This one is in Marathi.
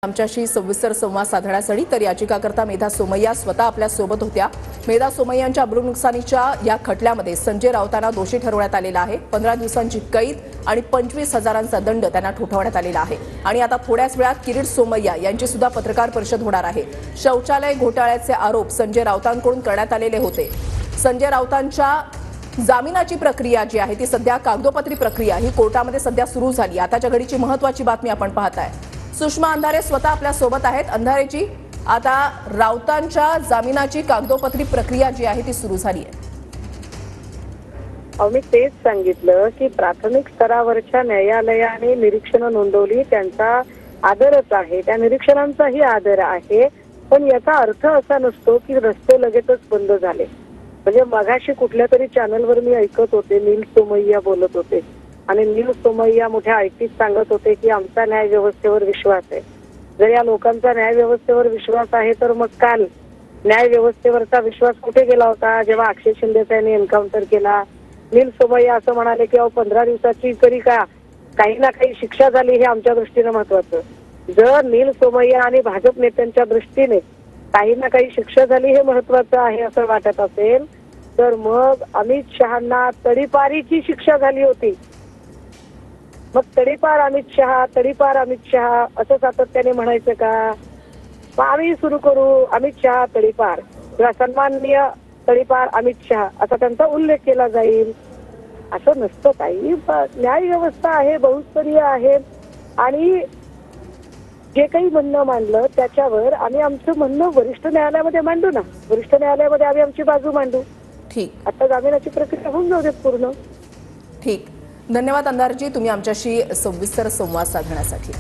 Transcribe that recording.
आमच्याशी सविस्तर संवाद साधण्यासाठी तर याचिकाकर्ता मेधा सोमय्या स्वतः आपल्या सोबत होत्या। मेधा सोमय्यांच्या अब्रू नुकसानीच्या या खटल्यामध्ये संजय राऊतांना दोषी ठरवण्यात आलेला आहे। 15 दिवसांची कैद आणि 25,000चा दंड त्यांना ठोठावण्यात आलेला आहे। आणि आता थोड्याच वेळात किरीट सोमय्या यांची सुद्धा पत्रकार परिषद होणार आहे। शौचालय घोटाळ्याचे आरोप संजय राऊतांकडून करण्यात आलेले होते। संजय राऊतांच्या जामिनाची प्रक्रिया जी आहे ती सध्या कागदोपत्री प्रक्रिया ही कोर्टामध्ये सध्या सुरू झाली। आताच्या घडीची महत्त्वाची बातमी आपण पाहताय। सुषमा अंधारे स्वतः आपल्या सोबत आहेत। अंधारेजी, आता राऊतांच्या जामिनाची कागदोपत्री प्रक्रिया जी आहे ती सुरू झाली आहे। मी तेच सांगितलं की प्राथमिक स्तरावरच्या न्यायालयाने निरीक्षणं नोंदवली, त्यांचा आदरच आहे, त्या निरीक्षणांचाही आदर आहे। पण याचा अर्थ असा नसतो की रस्ते लगेचच बंद झाले। म्हणजे मगाशी कुठल्या तरी चॅनलवर मी ऐकत होते, नील सोमय्या बोलत होते आणि नील सोमय्या मोठ्या आयटीत सांगत होते की आमचा न्याय व्यवस्थेवर विश्वास आहे। जर या लोकांचा न्याय व्यवस्थेवर विश्वास आहे तर मग काल न्याय व्यवस्थेवरचा विश्वास कुठे गेला होता जेव्हा अक्षय शिंदे यांनी एन्काउंटर केला? नील सोमय्या असं म्हणाले की 15 दिवसाची तरी का काही ना काही शिक्षा झाली हे आमच्या दृष्टीने महत्वाचं। जर नील सोमय्या आणि भाजप नेत्यांच्या दृष्टीने काही ना काही शिक्षा झाली हे महत्वाचं आहे असं वाटत असेल तर मग अमित शहांना तडीपारीची शिक्षा झाली होती। मग तडीपार अमित शहा असं सातत्याने म्हणायचं का? आम्ही सुरू करू अमित शहा तडीपार किंवा सन्माननीय तडीपार अमित शहा असा त्यांचा उल्लेख केला जाईल, असं नसतं काही। न्याय व्यवस्था आहे, बहुस्तरीय आहे आणि जे काही म्हणणं मांडलं त्याच्यावर आम्ही आमचं म्हणणं वरिष्ठ न्यायालयामध्ये मांडू ना। वरिष्ठ न्यायालयामध्ये आम्ही आमची बाजू मांडू। ठीक, आता जामिनाची प्रक्रिया होऊन जाऊ देत पूर्ण। ठीक, धन्यवाद अंधारजी, तुम्ही आमच्याशी सविस्तर संवाद साधण्यासाठी।